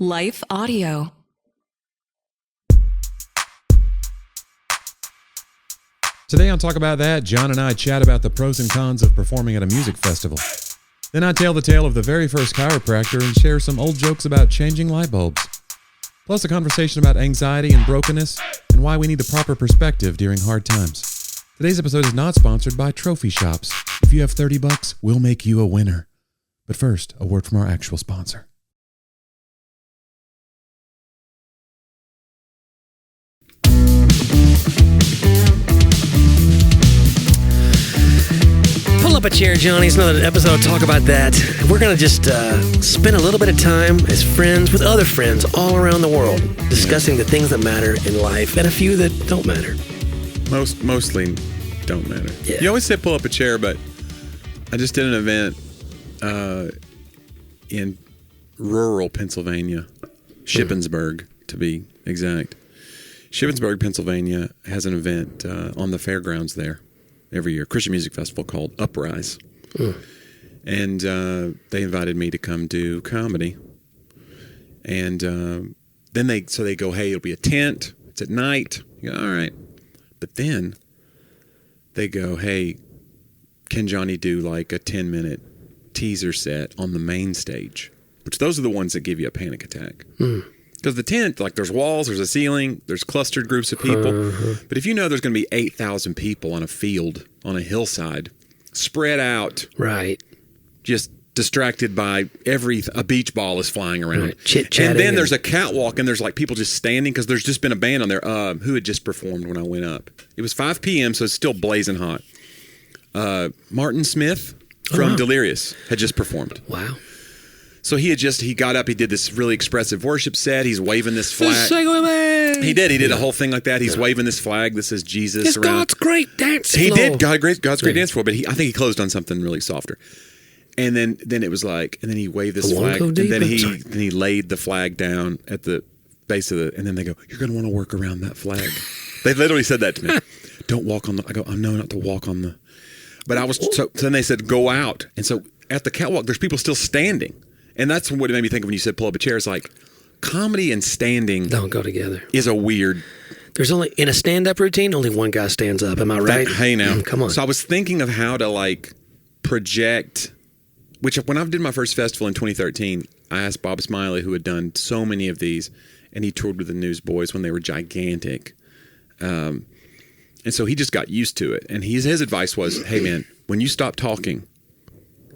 Life Audio. Today on Talk About That, John and I chat about the pros and cons of performing at a music festival. Then I tell the tale of the very first chiropractor and share some old jokes about changing light bulbs. Plus a conversation about anxiety and brokenness and why we need the proper perspective during hard times. Today's episode is not sponsored by Trophy Shops. If you have $30, we'll make you a winner. But first, a word from our actual sponsor. Pull up a chair, Johnny. It's another episode of Talk About That. We're going to just spend a little bit of time as friends with other friends all around the world discussing the things that matter in life and a few that don't matter. Mostly don't matter. Yeah. You always say pull up a chair, but I just did an event in rural Pennsylvania, Shippensburg to be exact. Shippensburg, Pennsylvania has an event on the fairgrounds there every year, Christian music festival called Uprise. And they invited me to come do comedy. And then they go, hey, it'll be a tent. It's at night. You go, all right. But then they go, hey, can Johnny do like a 10-minute teaser set on the main stage? Which those are the ones that give you a panic attack. Because the tent, like there's walls, there's a ceiling, there's clustered groups of people. But if you know there's going to be 8,000 people on a field, on a hillside, spread out. Right. Just distracted by a beach ball is flying around. Right. Chit-chatting. And then there's a catwalk and there's like people just standing because there's just been a band on there who had just performed when I went up. It was 5 p.m., so it's still blazing hot. Martin Smith from Delirious had just performed. Wow. So he got up, he did this really expressive worship set. He's waving this flag. He did a whole thing like that. He's waving this flag that says Jesus It's around. God's great dance floor. He did God's great dance floor, but I think he closed on something really softer. And then it was like, and then he waved this flag, and then he laid the flag down at the base of and then they go, you're going to want to work around that flag. They literally said that to me. Don't walk on the. I go, I know not to walk on the. But I was so then they said go out, and so at the catwalk there's people still standing. And that's what it made me think of when you said pull up a chair. It's like comedy and standing don't go together. Is a weird. There's only, in a stand-up routine, only one guy stands up. Am I right? Hey, now. Come on. So I was thinking of how to like project, which when I did my first festival in 2013, I asked Bob Smiley, who had done so many of these, and he toured with the Newsboys when they were gigantic. And so he just got used to it. And his advice was, hey, man, when you stop talking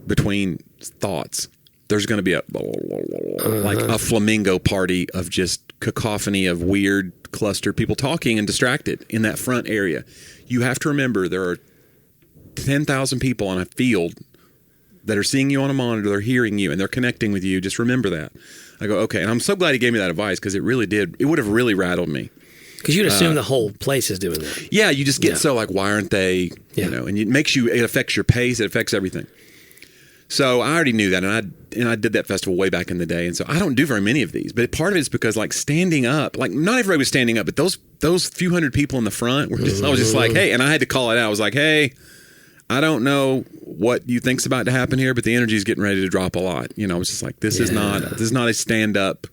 between thoughts, there's going to be like a flamingo party of just cacophony of weird clustered people talking and distracted in that front area. You have to remember there are 10,000 people on a field that are seeing you on a monitor, they're hearing you, and they're connecting with you. Just remember that. I go, okay. And I'm so glad he gave me that advice because it really did. It would have really rattled me. Because you'd assume the whole place is doing that. Yeah, you just get so like, why aren't they, and it affects your pace, it affects everything. So I already knew that, and I did that festival way back in the day, and so I don't do very many of these. But part of it is because like standing up, like not everybody was standing up, but those few hundred people in the front were just. I was just like, hey, and I had to call it out. I was like, hey, I don't know what you think's about to happen here, but the energy is getting ready to drop a lot. I was just like, this is not a stand up.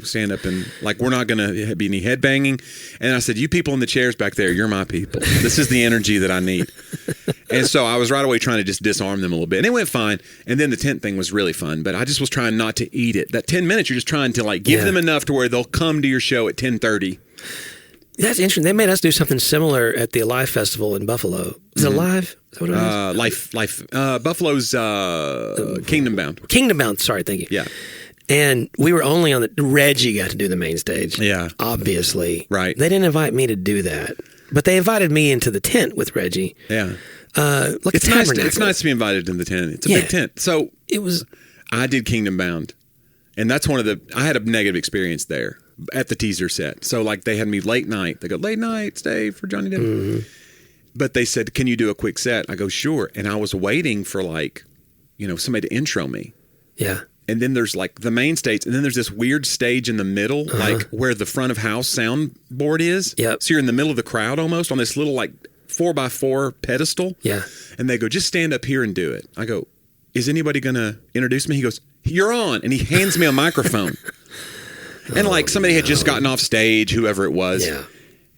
Stand up and like we're not going to be any headbanging. And I said, you people in the chairs back there, you're my people. This is the energy that I need. And so I was right away trying to just disarm them a little bit. And it went fine. And then the tent thing was really fun. But I just was trying not to eat it. That 10 minutes, you're just trying to like give them enough to where they'll come to your show at 10:30. That's interesting. They made us do something similar at the Alive Festival in Buffalo. Is it Alive? Is that what it is? Life. Buffalo's Kingdom Bound. Kingdom Bound. Sorry, thank you. Yeah. And we were only on Reggie got to do the main stage. Yeah. Obviously. Right. They didn't invite me to do that. But they invited me into the tent with Reggie. Yeah. Like it's nice. It's nice to be invited in the tent. It's a big tent. So it was. I did Kingdom Bound, and that's I had a negative experience there at the teaser set. So like they had me late night. They go late night, stay for Jonnie W. But they said, can you do a quick set? I go sure. And I was waiting for like, somebody to intro me. Yeah. And then there's like the main stage, and then there's this weird stage in the middle, like where the front of house soundboard is. Yep. So you're in the middle of the crowd almost on this little like 4x4 pedestal. Yeah. And they go, just stand up here and do it. I go, is anybody going to introduce me? He goes, you're on. And he hands me a microphone. And like somebody had just gotten off stage, whoever it was. Yeah.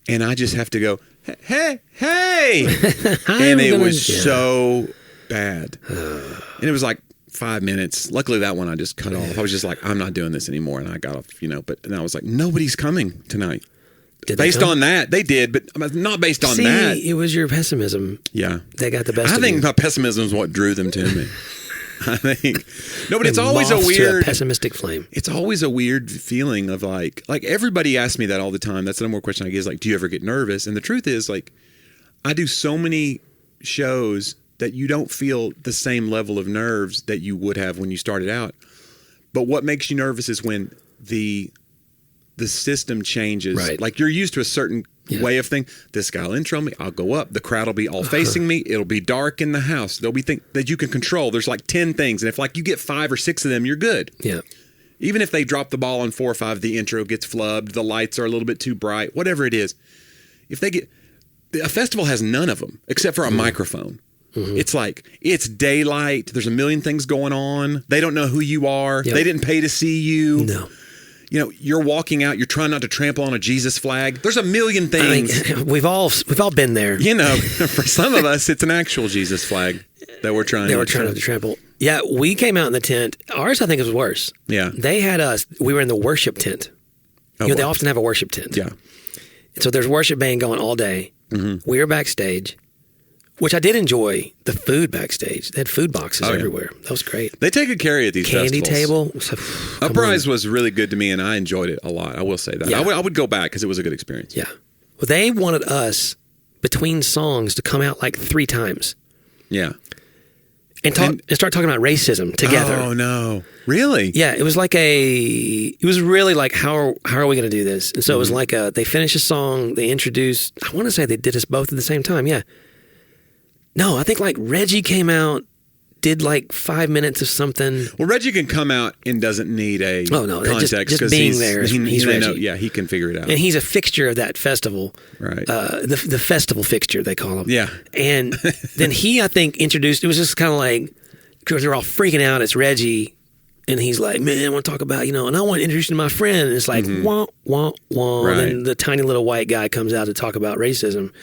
And I just have to go, hey. And it was so bad. And it was like 5 minutes. Luckily, that one I just cut off. I was just like, I'm not doing this anymore. And I got off, but and I was like, nobody's coming tonight. Based on that, they did, but not based on that. It was your pessimism. Yeah. They got the best I of think you. my pessimism is what drew them to me. I think. No, but it's always a Moths to weird pessimistic flame. It's always a weird feeling of like everybody asks me that all the time. That's the number one question I get is like, do you ever get nervous? And the truth is like, I do so many shows that you don't feel the same level of nerves that you would have when you started out. But what makes you nervous is when the system changes. Right. Like you're used to a certain way of thing. This guy will intro me. I'll go up. The crowd will be all facing me. It'll be dark in the house. There'll be things that you can control. There's like 10 things. And if like you get 5 or 6 of them, you're good. Yeah. Even if they drop the ball on 4 or 5, the intro gets flubbed. The lights are a little bit too bright. Whatever it is. If they get... A festival has none of them except for a microphone. Mm-hmm. It's like, it's daylight. There's a million things going on. They don't know who you are. Yep. They didn't pay to see you. No. You're walking out. You're trying not to trample on a Jesus flag. There's a million things. I mean, we've all been there. For some of us, it's an actual Jesus flag that we're trying to trample. Yeah, we came out in the tent. Ours, I think, was worse. Yeah. They had us. We were in the worship tent. They often have a worship tent. Yeah. So there's worship band going all day. Mm-hmm. We were backstage, which I did enjoy. The food backstage. They had food boxes everywhere. That was great. They take good care of these candy festivals. table. Uprise was really good to me, and I enjoyed it a lot. I will say that. Yeah. I would go back because it was a good experience. Yeah. Well, they wanted us between songs to come out like 3 times. Yeah. And start talking about racism together. Oh no! Really? Yeah, it was really like how are we going to do this? And so it was like they finished a song, they introduced. I want to say they did us both at the same time. Yeah. No, I think like Reggie came out, did like 5 minutes of something. Well, Reggie can come out and doesn't need a context just being there. He's Reggie. He can figure it out. And he's a fixture of that festival. Right. The festival fixture, they call him. Yeah. And then he, I think, introduced, it was just kind of like, because they're all freaking out, it's Reggie. And he's like, man, I want to talk about, and I want to introduce you to my friend. And it's like, wah, wah, wah. Right. And then the tiny little white guy comes out to talk about racism.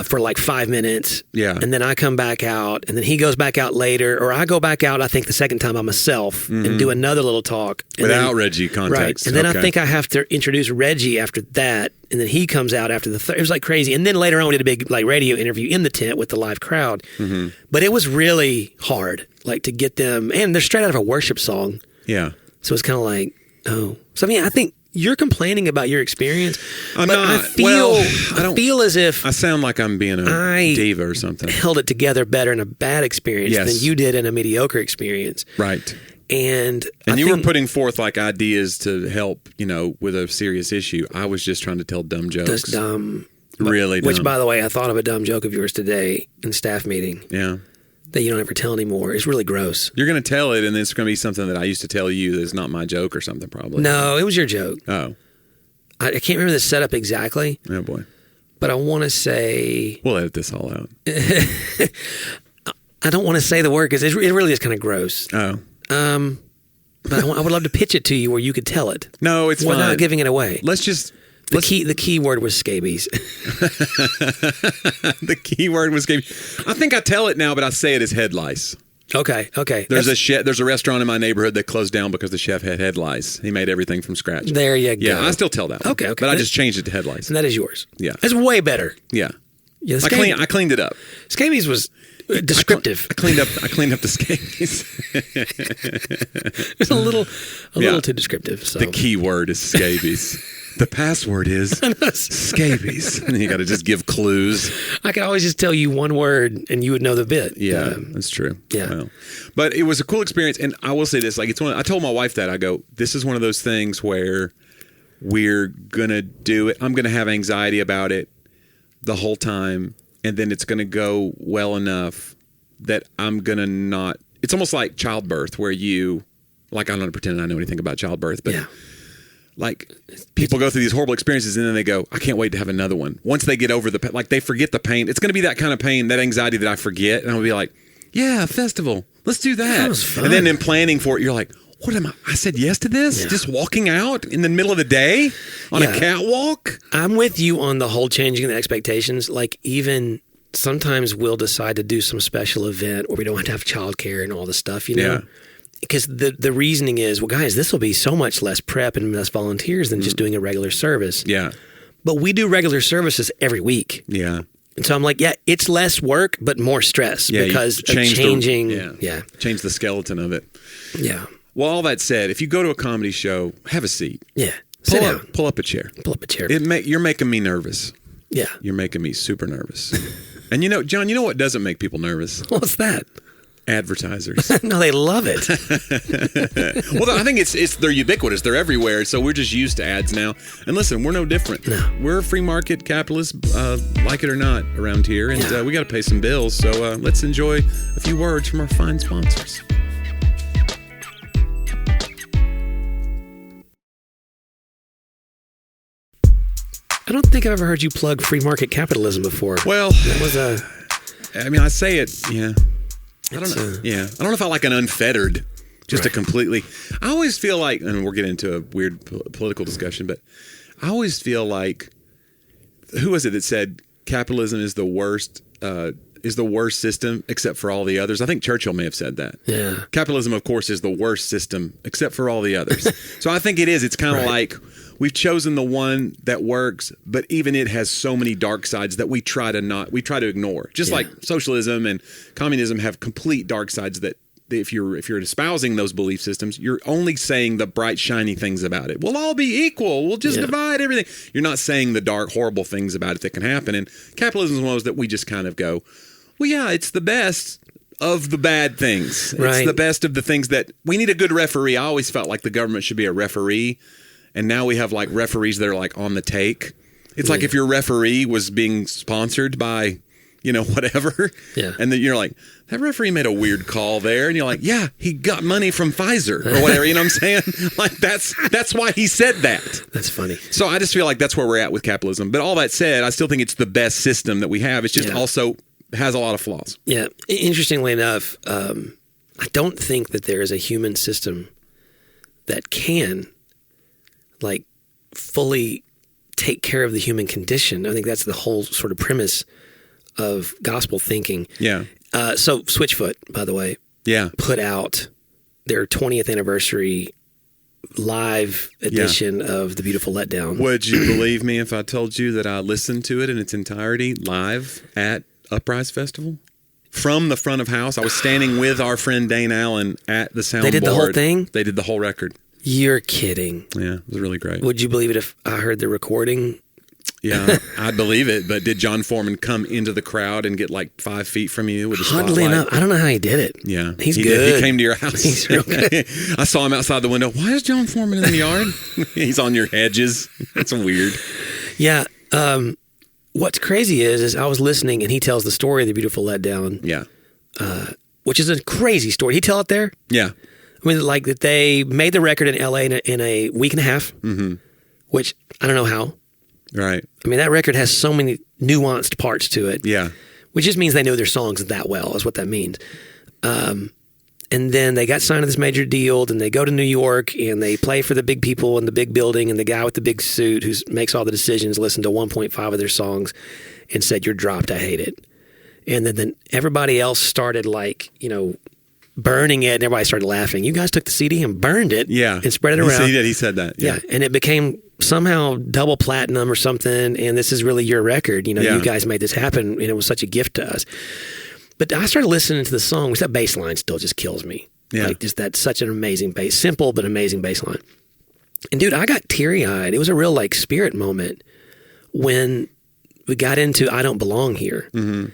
For like 5 minutes. Yeah. And then I come back out, and then he goes back out later, or I go back out, I think, the second time by myself and do another little talk. Without Reggie context. Right. And then I think I have to introduce Reggie after that, and then he comes out after the third. It was like crazy. And then later on, we did a big like radio interview in the tent with the live crowd. Mm-hmm. But it was really hard, like to get them, and they're straight out of a worship song. Yeah. So it's kind of like, oh. So I mean, I think you're complaining about your experience. I'm but not. I feel as if I sound like I'm being a diva or something. Held it together better in a bad experience than you did in a mediocre experience. Right. And you were putting forth like ideas to help, with a serious issue. I was just trying to tell dumb jokes. Just dumb. Really dumb. Which, by the way, I thought of a dumb joke of yours today in staff meeting. Yeah. That you don't ever tell anymore. It's really gross. You're going to tell it, and it's going to be something that I used to tell you that's not my joke or something, probably. No, it was your joke. Oh. I can't remember the setup exactly. Oh, boy. But I want to say... We'll edit this all out. I don't want to say the word because it really is kind of gross. Oh. But I would love to pitch it to you where you could tell it. No, it's fine. Without giving it away. The key word was scabies. The key word was scabies. I think I tell it now, but I say it as head lice. Okay. There's a restaurant in my neighborhood that closed down because the chef had head lice. He made everything from scratch. There you go. Yeah, I still tell that one. Okay. But I just changed it to head lice. And that is yours. Yeah. That's way better. Yeah. I cleaned it up. Scabies was descriptive. I cleaned up the scabies. It's a little too descriptive. So. The key word is scabies. The password is scabies. And you got to just give clues. I could always just tell you one word and you would know the bit. Yeah, that's true. Yeah. Well, but it was a cool experience. And I will say this, I told my wife that, I go, this is one of those things where we're going to do it. I'm going to have anxiety about it the whole time. And then it's going to go well enough that I'm going to not, it's almost like childbirth where I'm not pretending I know anything about childbirth, but like people go through these horrible experiences and then they go, I can't wait to have another one. Once they get over they forget the pain. It's going to be that kind of pain, that anxiety that I forget. And I'll be like, yeah, festival. Let's do that. was fun. And then in planning for it, you're like, what am I said yes to this? Just walking out in the middle of the day on a catwalk? I'm with you on the whole changing the expectations. Like, even sometimes we'll decide to do some special event where we don't have to have childcare and all the stuff, you know? Yeah. Because the reasoning is, well, guys, this will be so much less prep and less volunteers than just doing a regular service. Yeah. But we do regular services every week. Yeah. And so I'm like, yeah, it's less work, but more stress because of changing. Change the skeleton of it. Yeah. Well, all that said, if you go to a comedy show, have a seat. Yeah. Sit down. Pull up a chair. Pull up a chair. You're making me nervous. Yeah. You're making me super nervous. And John, you know what doesn't make people nervous? What's that? Advertisers. No, they love it. Well, I think they're ubiquitous. They're everywhere. So we're just used to ads now. And listen, we're no different. No. We're free market capitalists, like it or not, around here. And we got to pay some bills. So let's enjoy a few words from our fine sponsors. I don't think I've ever heard you plug free market capitalism before. Well, that was I say it, yeah. I don't know. I don't know if I like an unfettered, just a completely. I always feel like, and we're getting into a weird political discussion, but I always feel like, who was it that said capitalism is the worst system except for all the others? I think Churchill may have said that. Yeah. Capitalism, of course, is the worst system except for all the others. So I think it is. It's kind of like we've chosen the one that works, but even it has so many dark sides that we try to ignore. Just like socialism and communism have complete dark sides that if you're espousing those belief systems, you're only saying the bright, shiny things about it. We'll all be equal. We'll just divide everything. You're not saying the dark, horrible things about it that can happen. And capitalism is one of those that we just kind of go, well, yeah, it's the best of the bad things. It's the best of the things that we need a good referee. I always felt like the government should be a referee. And now we have like referees that are like on the take. It's like if your referee was being sponsored by, whatever. Yeah. And then you're like, that referee made a weird call there. And you're like, yeah, he got money from Pfizer or whatever. You know what I'm saying? Like that's why he said that. That's funny. So I just feel like that's where we're at with capitalism. But all that said, I still think it's the best system that we have. It's just also has a lot of flaws. Yeah. Interestingly enough, I don't think that there is a human system that can fully take care of the human condition. I think that's the whole sort of premise of gospel thinking. Yeah. So Switchfoot, by the way, put out their 20th anniversary live edition of The Beautiful Letdown. Would you believe me if I told you that I listened to it in its entirety live at Uprise Festival? From the front of house. I was standing with our friend Dane Allen at the soundboard. They did the whole thing? They did the whole record. You're kidding. Yeah, it was really great. Would you believe it if I heard the recording? Yeah, I'd believe it. But did John Foreman come into the crowd and get like 5 feet from you with a spotlight? Oddly enough, I don't know how he did it. Yeah, he's good. Did. He came to your house. He's real good. I saw him outside the window. Why is John Foreman in the yard? He's on your hedges. That's weird. Yeah. What's crazy is I was listening and he tells the story of The Beautiful Letdown. Yeah. Which is a crazy story. Did he tell it there? Yeah. I mean, like that they made the record in L.A. in a week and a half, which I don't know how. Right. I mean, that record has so many nuanced parts to it. Yeah. Which just means they know their songs that well, is what that means. And then they got signed to this major deal, and they go to New York, and they play for the big people in the big building, and the guy with the big suit who makes all the decisions listened to 1.5 of their songs and said, "You're dropped, I hate it." And then everybody else started burning it, and everybody started laughing. You guys took the CD and burned it and spread it around. He said that. Yeah. And it became somehow double platinum or something, and this is really your record. You guys made this happen, and it was such a gift to us. But I started listening to the song, which that bass line still just kills me. Yeah. Like just that's such an amazing bass, simple but amazing bass line. And dude, I got teary-eyed. It was a real spirit moment when we got into I Don't Belong Here. Mm-hmm.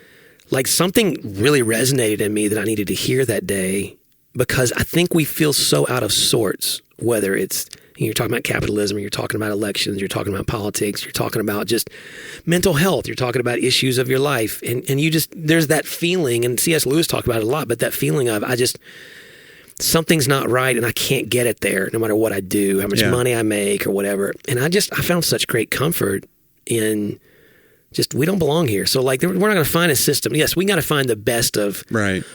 Like something really resonated in me that I needed to hear that day, because I think we feel so out of sorts, whether it's, you're talking about capitalism, you're talking about elections, you're talking about politics, you're talking about just mental health, you're talking about issues of your life. And you just, there's that feeling, and C.S. Lewis talked about it a lot, but that feeling of something's not right and I can't get it there no matter what I do, how much money I make or whatever. And I found such great comfort in we don't belong here. So like, we're not going to find a system. Yes, we got to find the best of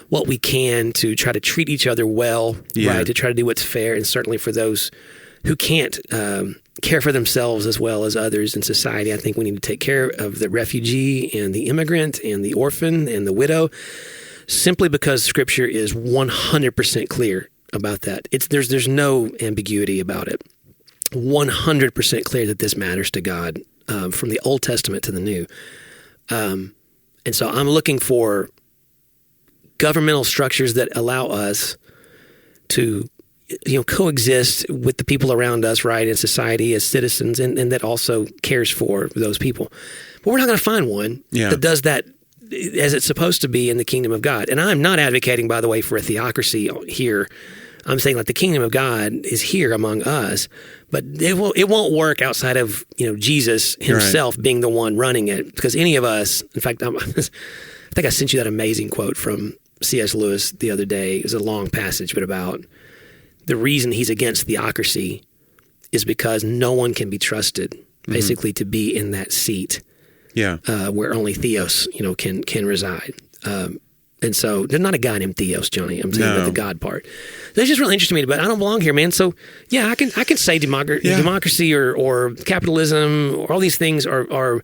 what we can to try to treat each other well, right? To try to do what's fair. And certainly for those who can't care for themselves as well as others in society, I think we need to take care of the refugee and the immigrant and the orphan and the widow, simply because Scripture is 100% clear about that. There's no ambiguity about it. 100% clear that this matters to God. From the Old Testament to the New. And so I'm looking for governmental structures that allow us to, coexist with the people around us, right, in society as citizens, and that also cares for those people. But we're not going to find one that does that as it's supposed to be in the kingdom of God. And I'm not advocating, by the way, for a theocracy here. I'm saying like the kingdom of God is here among us, but it won't work outside of Jesus himself being the one running it. Because any of us, in fact, I think I sent you that amazing quote from C.S. Lewis the other day. It was a long passage, but about the reason he's against theocracy is because no one can be trusted, basically, to be in that seat, where only Theos, can reside. And so there's not a guy named Theos, Johnny. I'm saying about the God part. That's just really interesting to me, but I don't belong here, man. So yeah, I can say democracy or capitalism or all these things are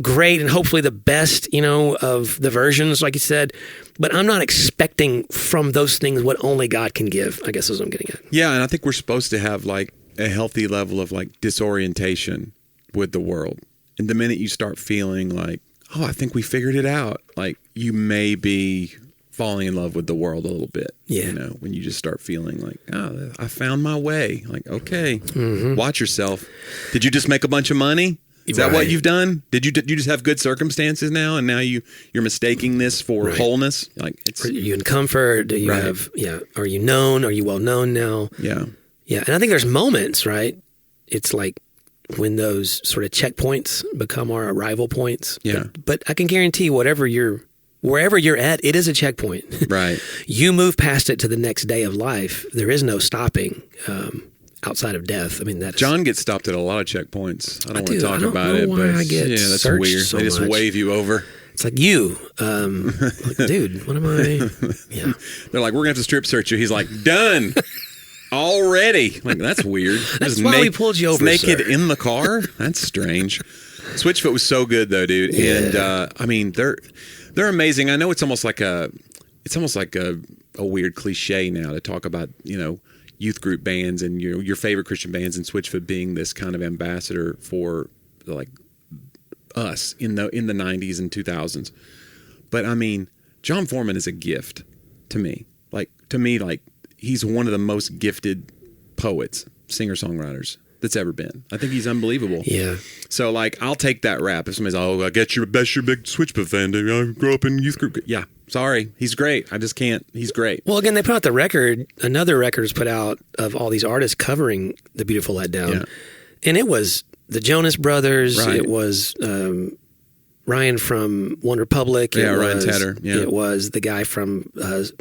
great and hopefully the best, of the versions, like you said. But I'm not expecting from those things what only God can give, I guess is what I'm getting at. Yeah, and I think we're supposed to have like a healthy level of like disorientation with the world. And the minute you start feeling like, oh, I think we figured it out, like you may be falling in love with the world a little bit. Yeah. When you just start feeling like, oh, I found my way. Like, okay, watch yourself. Did you just make a bunch of money? Is that what you've done? Did you just have good circumstances now, and now you're mistaking this for wholeness? Like, are you in comfort? Do you have Are you known? Are you well known now? Yeah. Yeah, and I think there's moments, right? It's like when those sort of checkpoints become our arrival points. Yeah. But I can guarantee wherever you're at, it is a checkpoint. Right. You move past it to the next day of life. There is no stopping outside of death. I mean, John gets stopped at a lot of checkpoints. I don't want to talk about it, but that's weird. So they just wave you over. It's like like, dude, what am I? Yeah. They're like, we're going to have to strip search you. He's like, done. Already. Like, that's weird. That's why we pulled you over, naked sir. in the car? That's strange. Switchfoot was so good though, dude. Yeah. And I mean, they're amazing. I know it's almost like a weird cliche now to talk about, youth group bands and your favorite Christian bands, and Switchfoot being this kind of ambassador for like us in the 90s and 2000s. But I mean, John Foreman is a gift to me. Like he's one of the most gifted poets, singer-songwriters that's ever been. I think he's unbelievable. Yeah. So like, I'll take that rap. If somebody's, I guess you're a big Switchfoot fan, dude. I grew up in youth group. Yeah. Sorry. He's great. I just can't. He's great. Well, again, they put out the record. Another record was put out of all these artists covering The Beautiful Let Down. Yeah. And it was the Jonas Brothers. Right. It was Ryan from One Republic. Ryan Tedder. Yeah. It was the guy from, was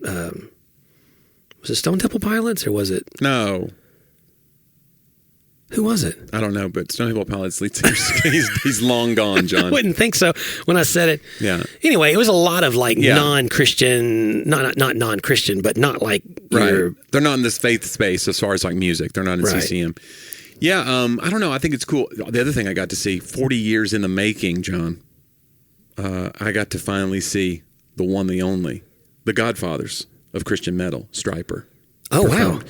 it Stone Temple Pilots or was it? No. Who was it? I don't know, but Stone Temple Pilots lead singer, he's long gone, John. I wouldn't think so when I said it. Yeah. Anyway, it was a lot of like non-Christian, not non-Christian, but not like They're not in this faith space as far as like music. They're not in CCM. Yeah, I don't know. I think it's cool. The other thing I got to see, 40 years in the making, John, I got to finally see the one, the only, the Godfathers of Christian metal, Stryper. Oh, wow.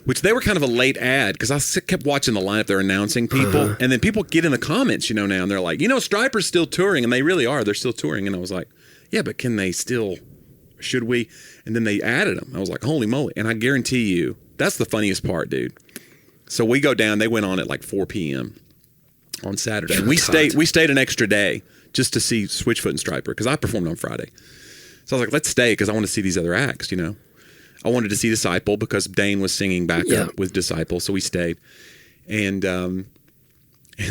Which they were kind of a late ad, because I kept watching the lineup. They're announcing people, and then people get in the comments, now, and they're like, Stryper's still touring, and they really are. They're still touring, and I was like, yeah, but can they still? Should we? And then they added them. I was like, holy moly! And I guarantee you, that's the funniest part, dude. So we go down. They went on at like 4 p.m. on Saturday. And we stayed an extra day just to see Switchfoot and Stryper, because I performed on Friday. So I was like, let's stay because I want to see these other acts, I wanted to see Disciple because Dane was singing backup with Disciple, so we stayed. And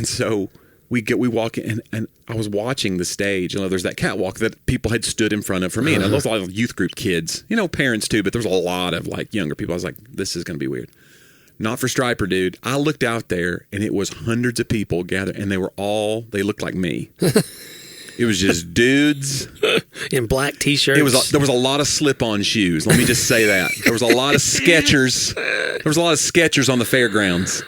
so we walk in, and I was watching the stage. There's that catwalk that people had stood in front of for me. And there was a lot of youth group kids, parents too, but there was a lot of like younger people. I was like, this is going to be weird. Not for Stryper, dude. I looked out there, and it was hundreds of people gathered, and they looked like me. It was just dudes in black T-shirts. There was a lot of slip-on shoes. Let me just say that. There was a lot of Skechers. There was a lot of Skechers on the fairgrounds.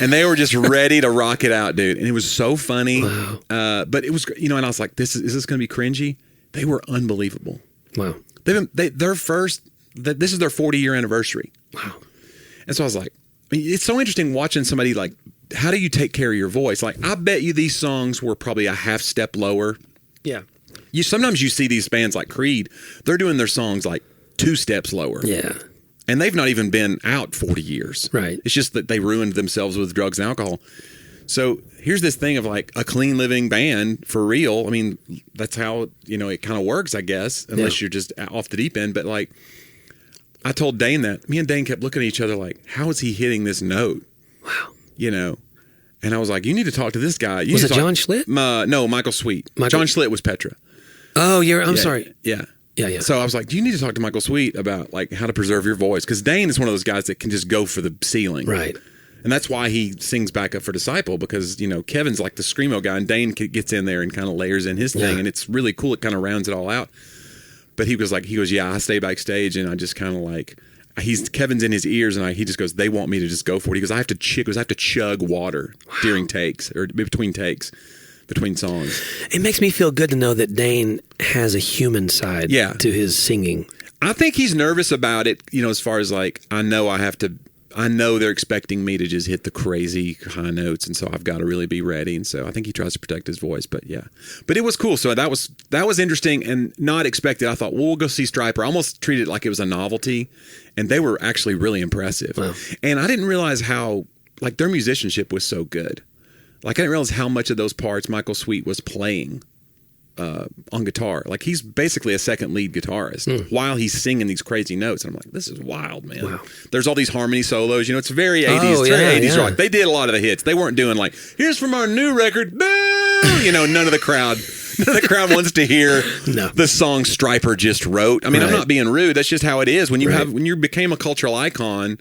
And they were just ready to rock it out, dude. And it was so funny. Wow. But it was, and I was like, is this going to be cringy? They were unbelievable. Wow. This is their 40-year anniversary. Wow. And so I was like, it's so interesting watching somebody like, how do you take care of your voice? Like, I bet you these songs were probably a half step lower. Yeah. Sometimes you see these bands like Creed, they're doing their songs like 2 steps lower. Yeah. And they've not even been out 40 years. Right. It's just that they ruined themselves with drugs and alcohol. So here's this thing of like a clean living band for real. I mean, that's how, it kind of works, I guess, unless you're just off the deep end. But like, I told Dane that. Me and Dane kept looking at each other like, how is he hitting this note? Wow. And I was like, you need to talk to this guy. Was it John Schlitt? No, Michael Sweet. John Schlitt was Petra. Oh, I'm sorry. Yeah. Yeah. So I was like, you need to talk to Michael Sweet about like how to preserve your voice. Because Dane is one of those guys that can just go for the ceiling. Right. And that's why he sings back up for Disciple, because, Kevin's like the screamo guy and Dane gets in there and kind of layers in his thing. And it's really cool. It kind of rounds it all out. But he goes, yeah, I stay backstage and I just kind of like, Kevin's in his ears and he just goes, they want me to just go for it. He goes, I have to chug water during takes or between takes, between songs. It makes me feel good to know that Dane has a human side to his singing. I think he's nervous about it, as far as like, I know they're expecting me to just hit the crazy high notes, and so I've got to really be ready. And so I think he tries to protect his voice, but yeah. But it was cool. So that was interesting and not expected. I thought, well, we'll go see Stryper. I almost treated it like it was a novelty, and they were actually really impressive. Wow. And I didn't realize how, like, their musicianship was so good. Like, I didn't realize how much of those parts Michael Sweet was playing on guitar. Like, he's basically a second lead guitarist while he's singing these crazy notes. And I'm like, this is wild, man. Wow. There's all these harmony solos. It's very 80s. Very 80s rock. They did a lot of the hits. They weren't doing like, here's from our new record. Boo! None of the crowd wants to hear the song Stryper just wrote. I mean, I'm not being rude. That's just how it is. When you became a cultural icon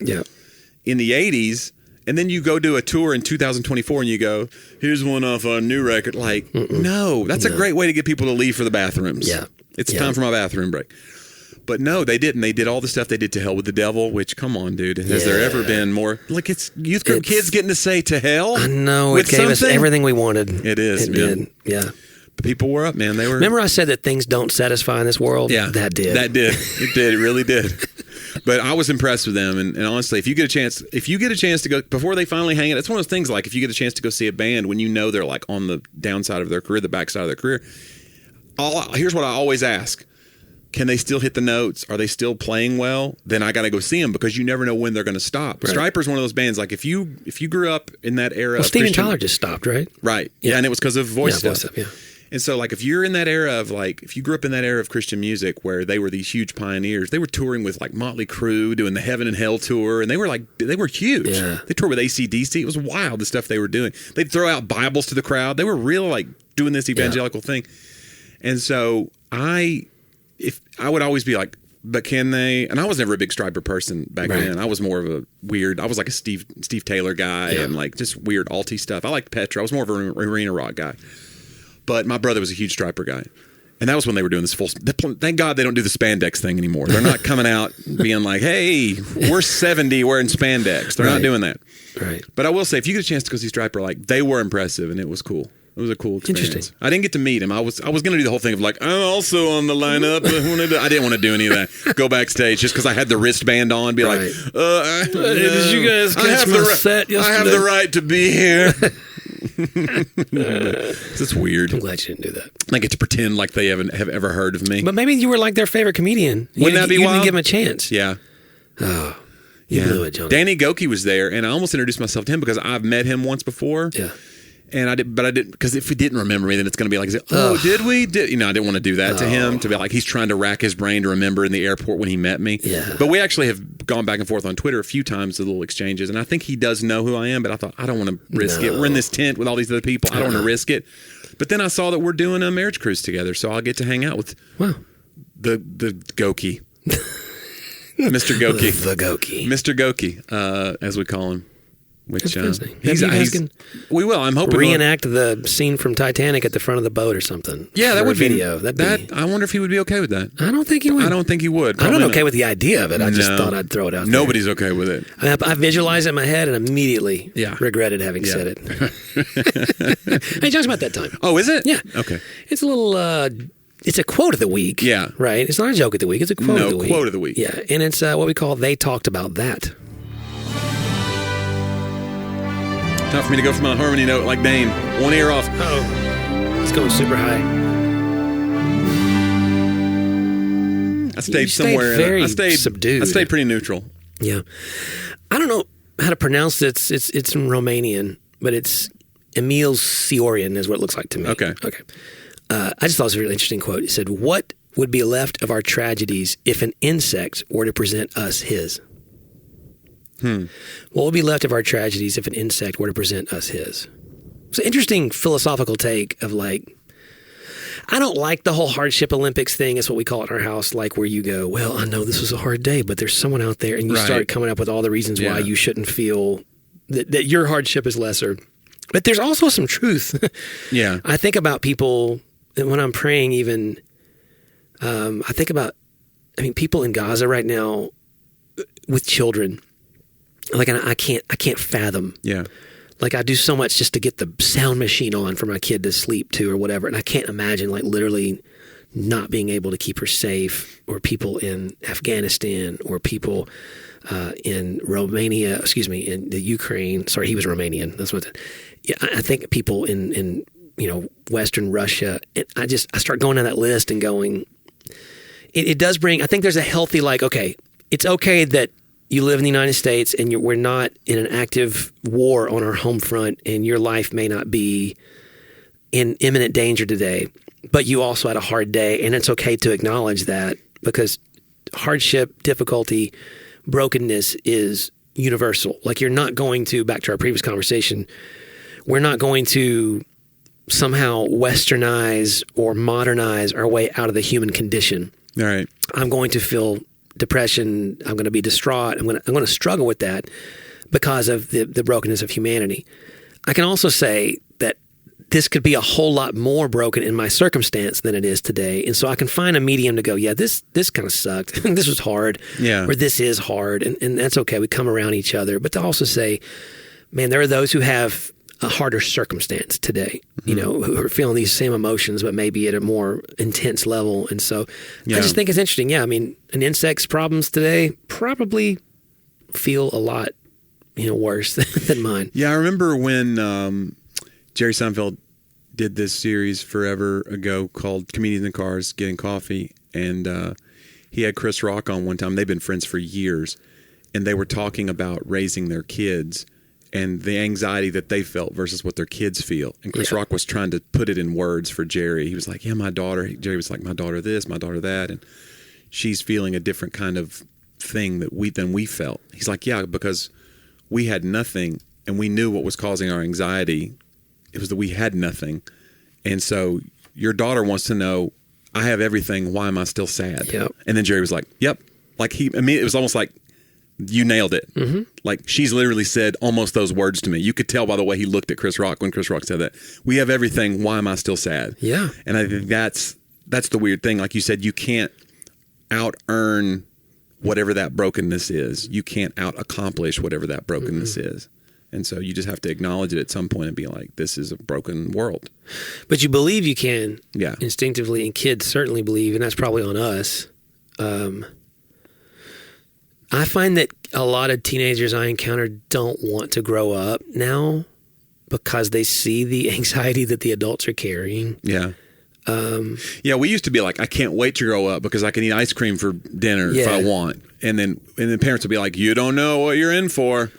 in the 80s, and then you go do a tour in 2024 and you go, here's one off our new record. Like, no, that's a great way to get people to leave for the bathrooms. Yeah. It's time for my bathroom break. But no, they didn't. They did all the stuff they did to Hell with the Devil, which, come on, dude. Has there ever been more? Like, it's youth group kids getting to say to hell? I know. It gave us everything we wanted. It is, It man. did. Yeah. But people were up, man. They were. Remember I said that things don't satisfy in this world? Yeah. That did. It did. It really did. But I was impressed with them, and honestly, if you get a chance to go before they finally hang it, it's one of those things. Like, if you get a chance to go see a band when they're like on the downside of their career, the backside of their career, here's what I always ask: can they still hit the notes? Are they still playing well? Then I got to go see them, because you never know when they're going to stop. Right. Stryper's one of those bands. Like, if you grew up in that era, well, Steven Tyler just stopped, right? Right. Yeah, and it was because of voice stuff. Voice stuff. Yeah. And so, like, if you're in that era of, like, if you grew up in that era of Christian music where they were these huge pioneers, they were touring with, like, Motley Crue, doing the Heaven and Hell tour, and they were huge. Yeah. They toured with AC/DC. It was wild, the stuff they were doing. They'd throw out Bibles to the crowd. They were real, like, doing this evangelical thing. And so I would always be like, but can they? And I was never a big Stryper person back then. I was more of a weird, I was like a Steve Taylor guy and, like, just weird alty stuff. I liked Petra. I was more of an arena rock guy. But my brother was a huge Stryper guy. And that was when they were doing this full... Thank God they don't do the spandex thing anymore. They're not coming out being like, hey, we're 70 wearing spandex. They're not doing that. Right. But I will say, if you get a chance to go see Stryper, like, they were impressive, and it was cool. It was a cool experience. Interesting. I didn't get to meet him. I was going to do the whole thing of like, I'm also on the lineup. I didn't want to do any of that. Go backstage just because I had the wristband on. Be like, did you guys catch my set yesterday? I have the right to be here. It's weird. I'm glad you didn't do that. I get to pretend like they have ever heard of me. But maybe you were like their favorite comedian. Wouldn't that be wild? You didn't wild? give him a chance. Yeah. Oh, you blew it, Johnny. Danny Goki was there, and I almost introduced myself to him because I've met him once before. Yeah. And I didn't, because if he didn't remember me, then it's going to be like, did we? I didn't want to do that to him, to be like, he's trying to rack his brain to remember in the airport when he met me. Yeah. But we actually have gone back and forth on Twitter a few times, the little exchanges, and I think he does know who I am, but I thought, I don't want to risk it. We're in this tent with all these other people. I don't want to risk it. But then I saw that we're doing a marriage cruise together, so I'll get to hang out with the Goki. Mr. Goki. The Goki. Mr. Goki, as we call him. Which we will. I'm hoping reenact the scene from Titanic at the front of the boat or something. Yeah, that would be video. I wonder if he would be okay with that. I don't think he would. I don't think he would. I'm not okay with the idea of it. I just thought I'd throw it out. Nobody's okay with it. I visualized it in my head and immediately regretted having said it. Hey, John's about that time. Oh, is it? Yeah. Okay. It's a little. It's a quote of the week. Yeah. Right. It's not a joke of the week. It's a quote of the week. Quote of the week. Yeah, and it's what we call "They Talked About That." Time for me to go from my harmony note like Dane. One ear off. Oh, it's going super high. I stayed somewhere. Very subdued. I stayed pretty neutral. Yeah, I don't know how to pronounce it. It's in Romanian, but it's Emil Siorian is what it looks like to me. Okay. I just thought it was a really interesting quote. It said, "What would be left of our tragedies if an insect were to present us his?" What would be left of our tragedies if an insect were to present us his? It's an interesting philosophical take of I don't like the whole hardship Olympics thing. It's what we call it in our house, where you go, well, I know this was a hard day, but there's someone out there, and you start coming up with all the reasons why you shouldn't feel that your hardship is lesser. But there's also some truth. Yeah. I think about people, and when I'm praying even, I think about, people in Gaza right now with children. I can't fathom. Yeah. I do so much just to get the sound machine on for my kid to sleep to or whatever. And I can't imagine literally not being able to keep her safe, or people in Afghanistan, or people in Romania, in the Ukraine. Sorry, he was Romanian. That's what I think people in Western Russia. And I start going down that list and going, it does bring, I think there's a healthy, okay, it's okay that you live in the United States and we're not in an active war on our home front, and your life may not be in imminent danger today, but you also had a hard day, and it's okay to acknowledge that, because hardship, difficulty, brokenness is universal. You're not going to, back to our previous conversation, we're not going to somehow westernize or modernize our way out of the human condition. All right. I'm going to feel depression. I'm going to be distraught. I'm going to struggle with that because of the brokenness of humanity. I can also say that this could be a whole lot more broken in my circumstance than it is today. And so I can find a medium to go, yeah, this kind of sucked. This was hard. Yeah. Or this is hard. And that's okay. We come around each other. But to also say, man, there are those who have a harder circumstance today, who are feeling these same emotions, but maybe at a more intense level. And so I just think it's interesting. Yeah, an insect's problems today probably feel a lot, worse than mine. Yeah, I remember when Jerry Seinfeld did this series forever ago called Comedians in Cars Getting Coffee, and he had Chris Rock on one time. They've been friends for years, and they were talking about raising their kids and the anxiety that they felt versus what their kids feel. And Chris Rock was trying to put it in words for Jerry. He was like, yeah, my daughter. Jerry was like, my daughter this, my daughter that. And she's feeling a different kind of thing than we felt. He's like, yeah, because we had nothing and we knew what was causing our anxiety. It was that we had nothing. And so your daughter wants to know, I have everything. Why am I still sad? Yep. And then Jerry was like, yep. It was almost like, you nailed it. Mm-hmm. She's literally said almost those words to me. You could tell by the way he looked at Chris Rock when Chris Rock said that. We have everything. Why am I still sad? Yeah. And I think that's the weird thing. Like you said, you can't out-earn whatever that brokenness is. You can't out-accomplish whatever that brokenness is. And so you just have to acknowledge it at some point and be like, this is a broken world. But you believe you can. Yeah. Instinctively, and kids certainly believe, and that's probably on us. I find that a lot of teenagers I encounter don't want to grow up now because they see the anxiety that the adults are carrying. Yeah. We used to be like, I can't wait to grow up because I can eat ice cream for dinner if I want. And then parents would be like, you don't know what you're in for.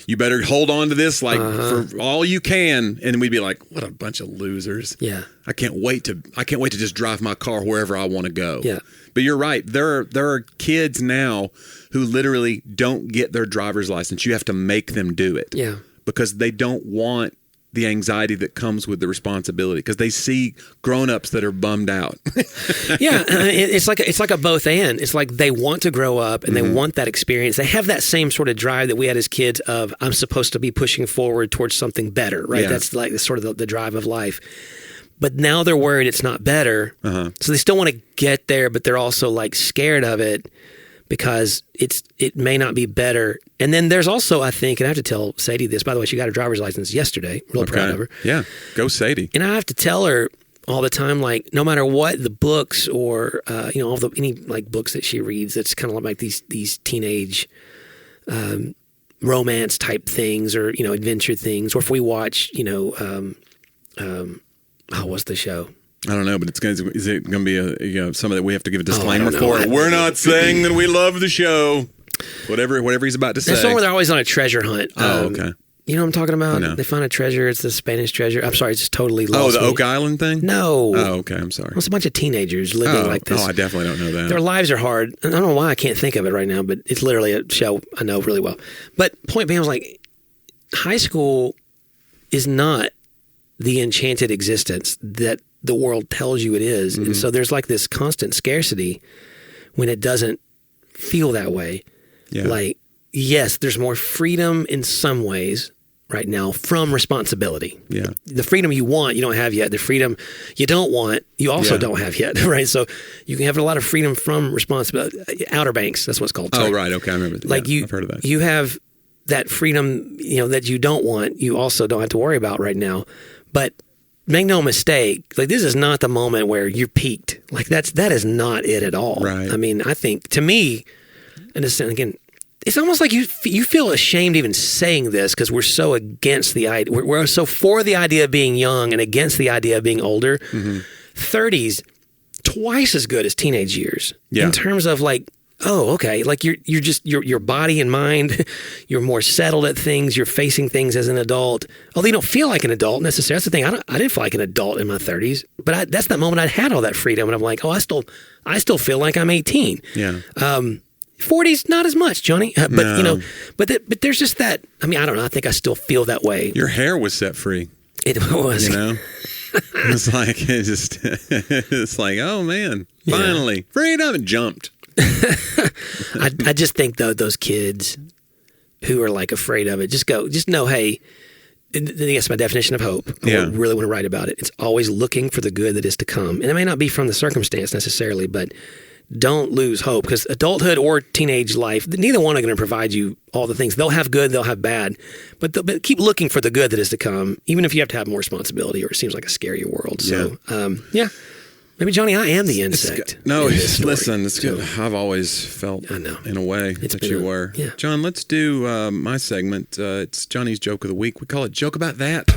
You better hold on to this for all you can. And we'd be like, what a bunch of losers. Yeah. I can't wait to just drive my car wherever I want to go. Yeah. But you're right. There are kids now who literally don't get their driver's license. You have to make them do it. Yeah. Because they don't want the anxiety that comes with the responsibility because they see grown-ups that are bummed out. Yeah, it's like a both and. It's like they want to grow up and they want that experience. They have that same sort of drive that we had as kids of I'm supposed to be pushing forward towards something better, right? Yeah. That's like sort of the drive of life. But now they're worried it's not better. So they still want to get there, but they're also like scared of it because it may not be better. And then there's also, I think, and I have to tell Sadie this, by the way, she got her driver's license yesterday. Real proud of her. Yeah, go Sadie. And I have to tell her all the time, like, no matter what the books or, any like books that she reads, that's kind of like these teenage romance type things or, adventure things. Or if we watch, what's the show? I don't know, but is it going to be something that we have to give a disclaimer for? know. We're not saying that we love the show. Whatever he's about to say. There's somewhere they're always on a treasure hunt. Okay. You know what I'm talking about? No. They find a treasure. It's the Spanish treasure. I'm sorry, it's just totally lost. Oh, the me. Oak Island thing? No. Oh, okay. I'm sorry. It's a bunch of teenagers living like this. Oh, I definitely don't know that. Their lives are hard. And I don't know why I can't think of it right now, but it's literally a show I know really well. But point being, I was like, high school is not the enchanted existence that the world tells you it is. And so there's like this constant scarcity when it doesn't feel that way. Yeah. Like, yes, there's more freedom in some ways right now from responsibility. Yeah. The freedom you want, you don't have yet. The freedom you don't want, you also don't have yet, right? So you can have a lot of freedom from responsibility. Outer Banks, that's what it's called. Sorry. Oh, right. Okay, I remember that. Like I've heard of that. You have that freedom, that you don't want, you also don't have to worry about right now. But make no mistake, like this is not the moment where you're peaked. Like that is not it at all. Right. I mean, I think to me, and again, it's almost like you feel ashamed even saying this because we're so against the idea. We're so for the idea of being young and against the idea of being older. 30s, twice as good as teenage years in terms of like, oh, okay. Like you're just your body and mind, you're more settled at things. You're facing things as an adult. Although you don't feel like an adult necessarily. That's the thing. I didn't feel like an adult in my 30s, but that's that moment I had all that freedom, and I'm like, oh, I still feel like I'm 18. Yeah. 40s, not as much, Johnny. But No. but there's just that. I mean, I don't know. I think I still feel that way. Your hair was set free. It was. It's like it's like, oh man, finally freedom, and jumped. I just think though those kids who are like afraid of it, just know, hey, I guess my definition of hope. I really want to write about it. It's always looking for the good that is to come, and it may not be from the circumstance necessarily, but don't lose hope because adulthood or teenage life, neither one are going to provide you all the things. They'll have good, they'll have bad, but keep looking for the good that is to come, even if you have to have more responsibility or it seems like a scarier world. So, maybe, Johnny, I am the insect. Listen, it's good. I've always felt in a way that you were. Yeah. John, let's do my segment. It's Johnny's Joke of the Week. We call it Joke About That.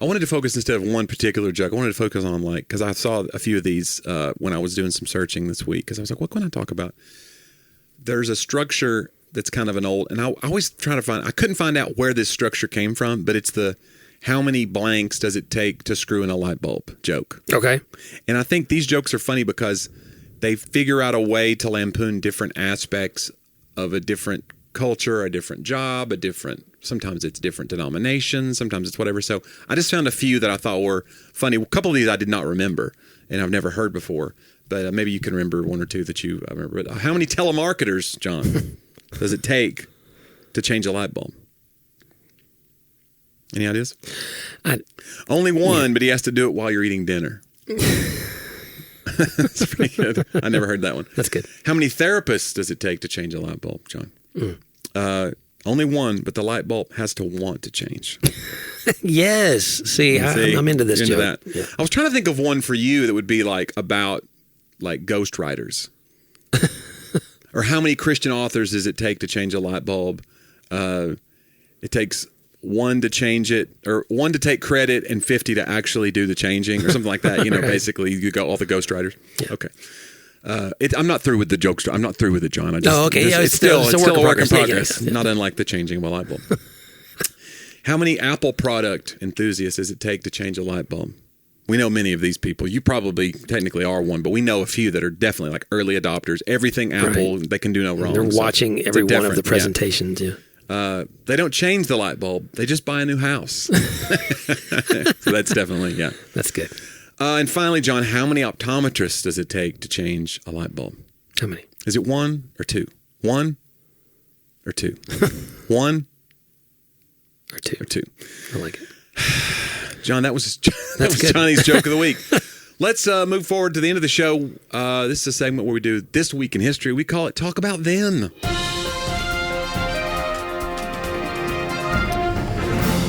I wanted to focus instead of one particular joke. I wanted to focus on because I saw a few of these when I was doing some searching this week. Because I was like, what can I talk about? There's a structure that's kind of an old, and I always try to find. I couldn't find out where this structure came from, but it's the how many blanks does it take to screw in a light bulb joke. Okay, and I think these jokes are funny because they figure out a way to lampoon different aspects of a different culture, a different job, sometimes it's different denominations, sometimes it's whatever. So I just found a few that I thought were funny. A couple of these I did not remember and I've never heard before, but maybe you can remember one or two that you remember. But how many telemarketers, John, does it take to change a light bulb? Any ideas? Only one, but he has to do it while you're eating dinner. That's pretty good. I never heard that one. That's good. How many therapists does it take to change a light bulb, John? Only one, but the light bulb has to want to change. Yes. See, I'm into this joke. That. Yeah. I was trying to think of one for you that would be about ghostwriters. Or how many Christian authors does it take to change a light bulb? It takes one to change it, or one to take credit and 50 to actually do the changing, or something like that. Right. Basically, you go all the ghostwriters. Yeah. Okay. I'm not through with the jokes. I'm not through with it, John. Okay. It's still a work in progress. Yeah. Not unlike the changing of a light bulb. How many Apple product enthusiasts does it take to change a light bulb? We know many of these people. You probably technically are one, but we know a few that are definitely like early adopters. Everything Apple, they can do no wrong. They're watching every one of the presentations. Yeah. They don't change the light bulb. They just buy a new house. So that's definitely, yeah. That's good. And finally, John, how many optometrists does it take to change a light bulb? How many? Is it 1 or 2? 1 or 2? 1 or 2? Or 2. I like it. John, that was Johnny's joke of the week. Let's move forward to the end of the show. This is a segment where we do This Week in History. We call it Talk About Then.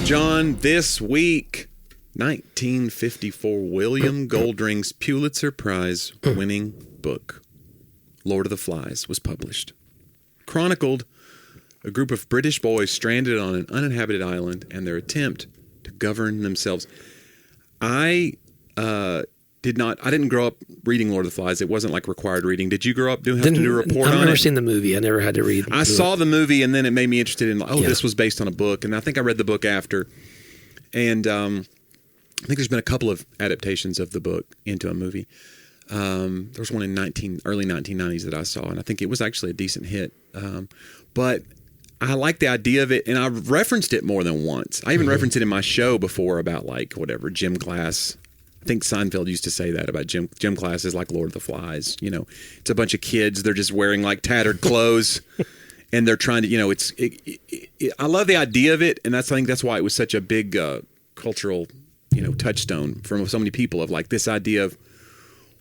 John, this week, 1954, William Goldring's Pulitzer Prize winning book, Lord of the Flies, was published. Chronicled a group of British boys stranded on an uninhabited island and their attempt to govern themselves. I didn't grow up reading Lord of the Flies. It wasn't like required reading. Did you grow up have to do a report on it? I've never seen the movie. I never had to read. I saw the movie, and then it made me interested in, this was based on a book. And I think I read the book after. And I think there's been a couple of adaptations of the book into a movie. There was one in early 1990s that I saw, and I think it was actually a decent hit. But I like the idea of it, and I've referenced it more than once. I even referenced it in my show before about gym class. I think Seinfeld used to say that about gym class is like Lord of the Flies. It's a bunch of kids. They're just wearing like tattered clothes, and they're trying to. I love the idea of it, and I think that's why it was such a big cultural, touchstone for so many people of like this idea of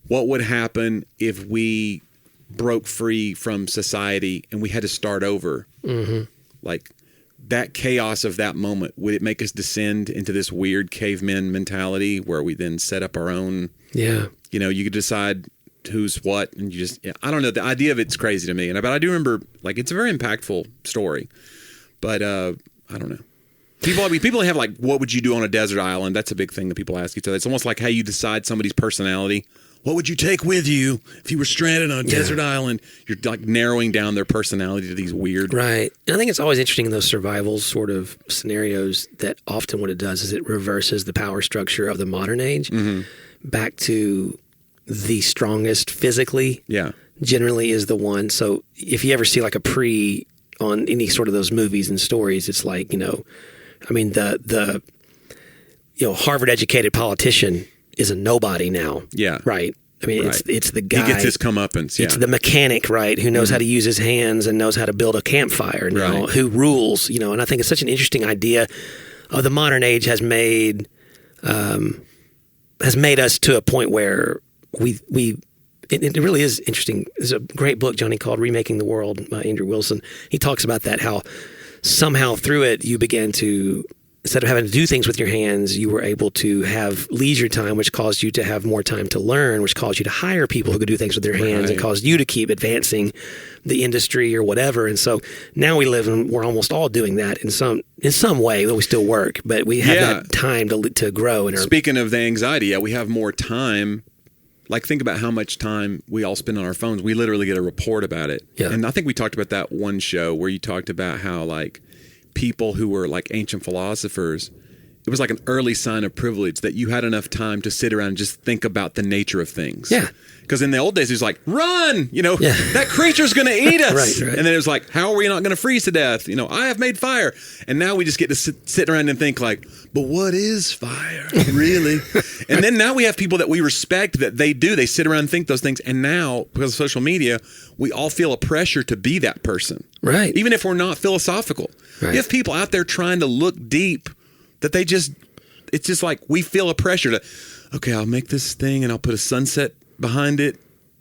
what would happen if we broke free from society and we had to start over. Like that chaos of that moment, would it make us descend into this weird caveman mentality where we then set up our own, you could decide who's what, and you just, I don't know. The idea of it's crazy to me. But I do remember, it's a very impactful story, but I don't know. People have what would you do on a desert island? That's a big thing that people ask each other. It's almost like how you decide somebody's personality. What would you take with you if you were stranded on a desert island? You're narrowing down their personality to these weird... Right. And I think it's always interesting in those survival sort of scenarios that often what it does is it reverses the power structure of the modern age back to the strongest physically. Yeah. Generally is the one. So if you ever see a pre on any sort of those movies and stories, it's the Harvard-educated politician is a nobody now. Yeah. Right. It's the guy. He gets his comeuppance. Yeah. It's the mechanic, right, who knows how to use his hands and knows how to build a campfire now, who rules, and I think it's such an interesting idea of the modern age has made us to a point where it really is interesting. There's a great book, Johnny, called Remaking the World by Andrew Wilson. He talks about that, how somehow through it you began to, instead of having to do things with your hands, you were able to have leisure time, which caused you to have more time to learn, which caused you to hire people who could do things with their hands and caused you to keep advancing the industry or whatever. And so now we're almost all doing that in some way. We still work, but we have that time to grow. Speaking of the anxiety, we have more time. Think about how much time we all spend on our phones. We literally get a report about it. Yeah. And I think we talked about that one show where you talked about how people who were ancient philosophers, it was an early sign of privilege that you had enough time to sit around and just think about the nature of things. Yeah. Because in the old days, it was run, that creature's going to eat us. Right. And then it was how are we not going to freeze to death? I have made fire. And now we just get to sit around and think but what is fire, really? And then now we have people that we respect that they sit around and think those things. And now, because of social media, we all feel a pressure to be that person. Right. Even if we're not philosophical. Right. You have people out there trying to look deep that it's just we feel a pressure to, okay, I'll make this thing and I'll put a sunset behind it.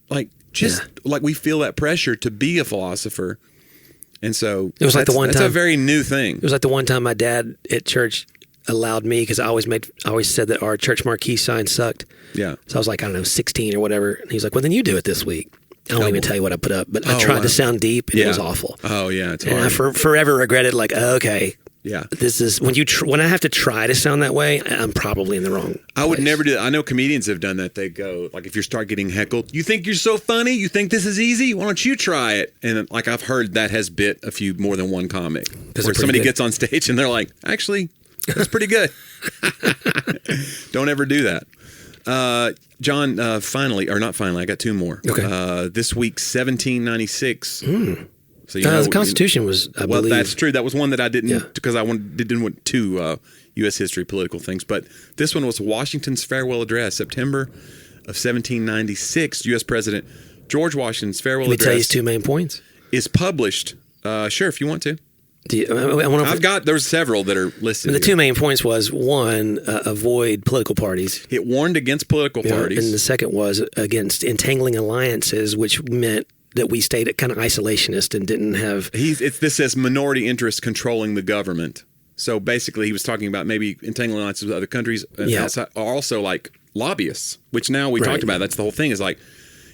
We feel that pressure to be a philosopher. And so it was the one that's time. a very new thing. It was the one time my dad at church allowed me, because I always said that our church marquee sign sucked. Yeah. So I was 16 or whatever. And he's like, well, then you do it this week. I won't even tell you what I put up, but I tried to sound deep and it was awful. Oh yeah. It's hard. And I forever regretted okay. Yeah. This is when I have to try to sound that way, I'm probably in the wrong place. I would never do that. I know comedians have done that. They go, if you start getting heckled, you think you're so funny? You think this is easy? Why don't you try it? And I've heard that has bit a few more than one comic. Where somebody gets on stage and they're like, actually, that's pretty good. Don't ever do that. John, finally, or not finally, I got two more. Okay. This week, 1796. So the Constitution was, I believe. That's true. That was one that I didn't, because I didn't want two U.S. history political things. But this one was Washington's farewell address, September of 1796. U.S. President George Washington's farewell address. Let me tell you his two main points. Is published. Sure, if you want to. There's several that are listed. The two main points was, one, avoid political parties. It warned against political parties. And the second was against entangling alliances, which meant that we stayed kind of isolationist and didn't have... This says minority interests controlling the government. So basically he was talking about maybe entangling alliances with other countries outside, are also like lobbyists, which now we talked about. That's the whole thing, is like,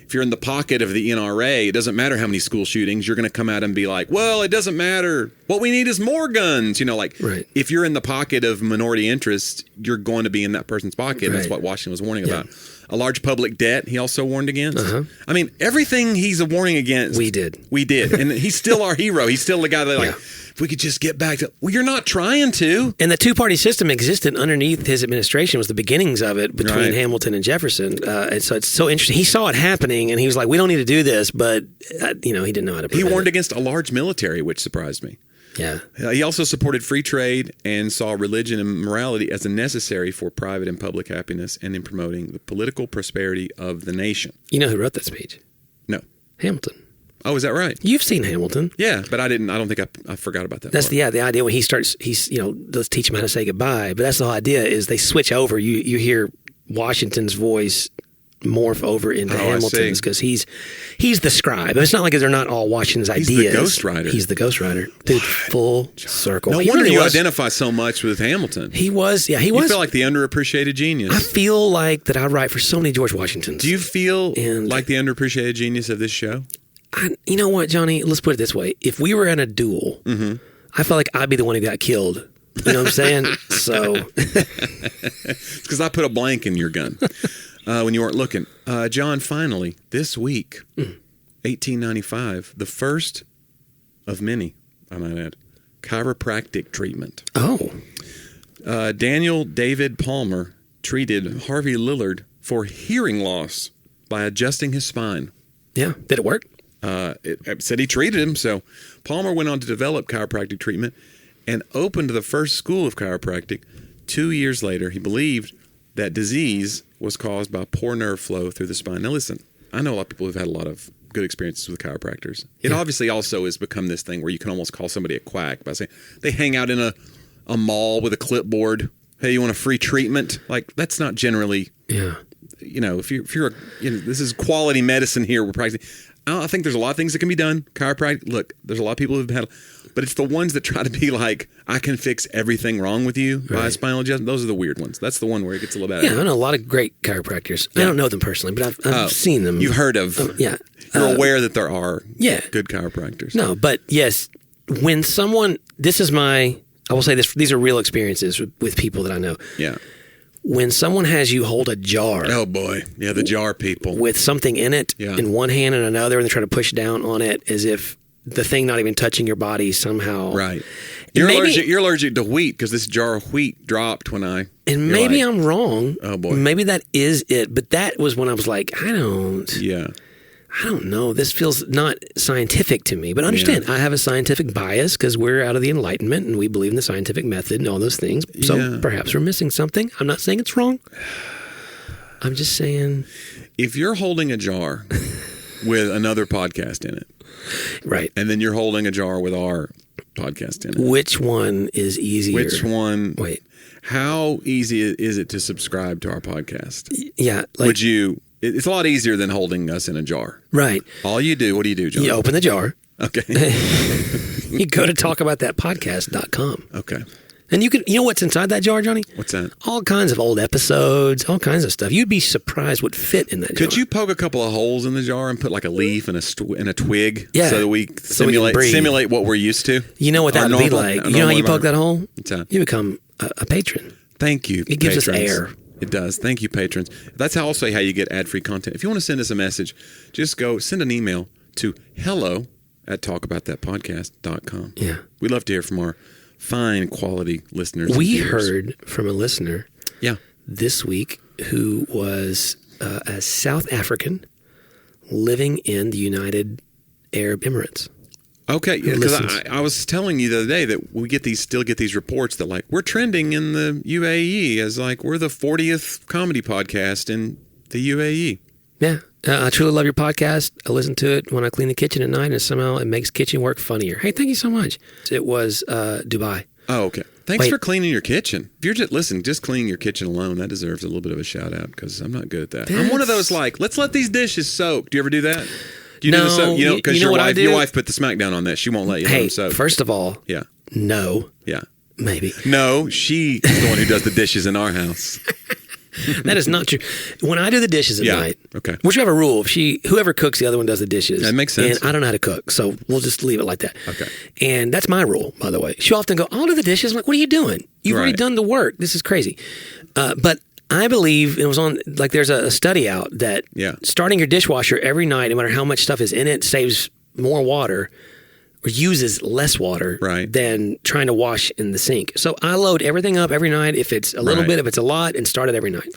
if you're in the pocket of the NRA, it doesn't matter how many school shootings, you're going to come out and be like, well, it doesn't matter. What we need is more guns. If you're in the pocket of minority interests, you're going to be in that person's pocket. That's what Washington was warning about. A large public debt, he also warned against. I mean, everything he's a warning against. We did. And he's still our hero. He's still the guy that if we could just get back to, well, you're not trying to. And the two-party system existed underneath his administration, was the beginnings of it between Hamilton and Jefferson. And so it's so interesting. He saw it happening and he was like, we don't need to do this, but he didn't know how to prevent He warned it. against a large military, which surprised me. Yeah. He also supported free trade and saw religion and morality as necessary for private and public happiness and in promoting the political prosperity of the nation. You know who wrote that speech? No. Hamilton. Oh, is that right? You've seen Hamilton. Yeah, but I didn't. I don't think I forgot about that. That's part. the idea when he's let's teach him how to say goodbye. But that's the whole idea, is they switch over. You hear Washington's voice morph over into Hamilton's, because he's the scribe. It's not like they're not all Washington's ideas. He's the ghostwriter. He's the ghostwriter. Dude, full circle. No wonder you identify so much with Hamilton. He was. He was. You feel like the underappreciated genius. I feel like that I write for so many George Washingtons. Do you feel like the underappreciated genius of this show? You know what, Johnny? Let's put it this way. If we were in a duel, I felt like I'd be the one who got killed. You know what I'm saying? So it's because I put a blank in your gun when you weren't looking. John, finally, this week, 1895, the first of many, I might add, chiropractic treatment. Oh. Daniel David Palmer treated Harvey Lillard for hearing loss by adjusting his spine. Yeah. Did it work? It said he treated him. So Palmer went on to develop chiropractic treatment and opened the first school of chiropractic. 2 years later, he believed that disease was caused by poor nerve flow through the spine. Now listen, I know a lot of people who've had a lot of good experiences with chiropractors. It obviously also has become this thing where you can almost call somebody a quack by saying they hang out in a mall with a clipboard. Hey, you want a free treatment? Like, that's not generally... Yeah. If you're this is quality medicine here. We're practicing. I think there's a lot of things that can be done. Chiropractic. Look, there's a lot of people who've had, but it's the ones that try to be like, I can fix everything wrong with you by a spinal adjustment. Those are the weird ones. That's the one where it gets a little bad. Yeah, I know a lot of great chiropractors. I don't know them personally, but I've seen them. You've heard of? Yeah. You're aware that there are good chiropractors. No, but yes, when someone, I will say this, these are real experiences with people that I know. Yeah. When someone has you hold a jar. Oh, boy. Yeah, the jar people. With something in it in one hand and another, and they try to push down on it as if the thing not even touching your body somehow. Right. You're allergic to wheat because this jar of wheat dropped when I... And maybe I'm wrong. Oh, boy. Maybe that is it. But that was when I was like, I don't know. This feels not scientific to me. But understand, I have a scientific bias because we're out of the Enlightenment and we believe in the scientific method and all those things. So perhaps we're missing something. I'm not saying it's wrong. I'm just saying... If you're holding a jar with another podcast in it. Right. And then you're holding a jar with our podcast in it. Which one is easier? Which one? Wait. How easy is it to subscribe to our podcast? Yeah. Would you... It's a lot easier than holding us in a jar. Right. All you do, what do you do, John? You open the jar. Okay. You go to talkaboutthatpodcast.com. Okay. And you know what's inside that jar, Johnny? What's that? All kinds of old episodes, all kinds of stuff. You'd be surprised what fit in that jar. Could you poke a couple of holes in the jar and put like a leaf and a twig so that we simulate what we're used to? You know what that would be like. You know how you poke that hole? What's that? You become a patron. Thank you, It gives us air. It does. Thank you, patrons. That's also how you get ad-free content. If you want to send us a message, just send an email to hello@talkaboutthatpodcast.com. Yeah. We'd love to hear from our fine quality listeners. We heard from a listener this week who was a South African living in the United Arab Emirates. Okay, because I was telling you the other day that we still get these reports that like we're trending in the UAE as like we're the 40th comedy podcast in the UAE. Yeah, I truly love your podcast. I listen to it when I clean the kitchen at night, and somehow it makes kitchen work funnier. Hey, thank you so much. It was Dubai. Oh, okay. Thanks for cleaning your kitchen. If you're just cleaning your kitchen alone, that deserves a little bit of a shout out because I'm not good at that. I'm one of those like, let's let these dishes soak. Do you ever do that? Do you do the soak? You know, because your wife put the smack down on that. She won't let you let them soak. First of all, no. Yeah. Maybe. No, she is the one who does the dishes in our house. That is not true. When I do the dishes at night, we should have a rule. Whoever cooks, the other one does the dishes. That makes sense. And I don't know how to cook, so we'll just leave it like that. Okay. And that's my rule, by the way. She'll often go, I'll do the dishes. I'm like, what are you doing? You've already done the work. This is crazy. But I believe it was on, like there's a study out that starting your dishwasher every night, no matter how much stuff is in it, saves more water or uses less water than trying to wash in the sink. So I load everything up every night, if it's a little bit, if it's a lot, and start it every night.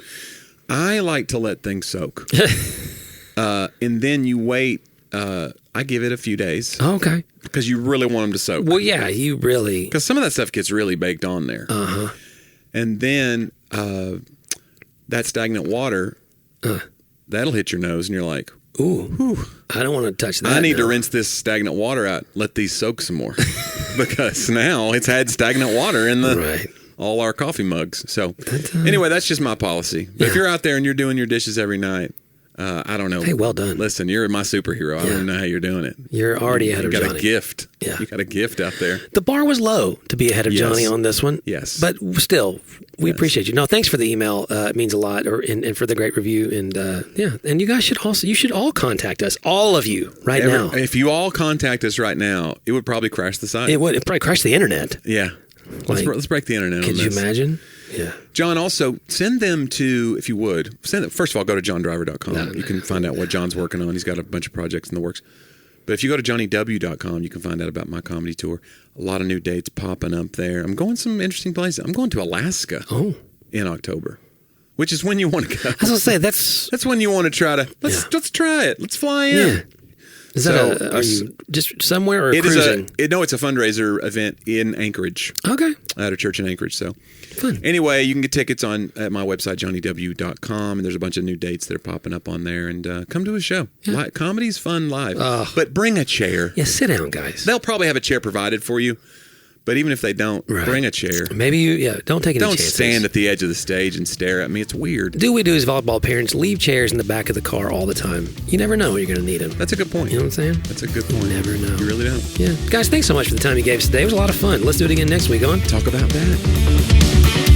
I like to let things soak. And then you wait. I give it a few days. Oh, okay. Because you really want them to soak. Well, yeah, you really... Because some of that stuff gets really baked on there. Uh-huh. And then that stagnant water, that'll hit your nose, and you're like... Ooh, I don't want to touch that. I need to rinse this stagnant water out. Let these soak some more, because now it's had stagnant water in all our coffee mugs. So anyway, that's just my policy. But if you're out there and you're doing your dishes every night, I don't know. Hey, well done. Listen, you're my superhero. I don't even know how you're doing it. You're already ahead of Johnny. You got a gift. Yeah. You got a gift out there. The bar was low to be ahead of Johnny on this one. Yes. But still, we appreciate you. No, thanks for the email. It means a lot, and for the great review. And and you guys should all contact us, all of you, now. If you all contact us right now, it would probably crash the site. It would. It'd probably crash the internet. Yeah. Let's break the internet on this. Could you imagine? Yeah. John, also send them to, if you would, first of all, go to johndriver.com. You can find out what John's working on. He's got a bunch of projects in the works. But if you go to JonnieW.com, you can find out about my comedy tour. A lot of new dates popping up there. I'm going some interesting places. I'm going to Alaska in October, which is when you want to go. I was going to say, that's when you want to try to, let's try it. Let's fly in. Yeah. Is that are you just somewhere or cruising? No, it's a fundraiser event in Anchorage. Okay. At a church in Anchorage. So fun. Anyway, you can get tickets at my website, JonnieW.com, and there's a bunch of new dates that are popping up on there. And come to a show. Yeah. Comedy's fun live. But bring a chair. Yeah, sit down, guys. They'll probably have a chair provided for you. But even if they don't, bring a chair. Maybe don't take any chances. Don't stand at the edge of the stage and stare at me. It's weird. Do we do as volleyball parents, leave chairs in the back of the car all the time. You never know when you're going to need them. That's a good point. You know what I'm saying? That's a good point. You never know. You really don't. Yeah. Guys, thanks so much for the time you gave us today. It was a lot of fun. Let's do it again next week. Talk about that.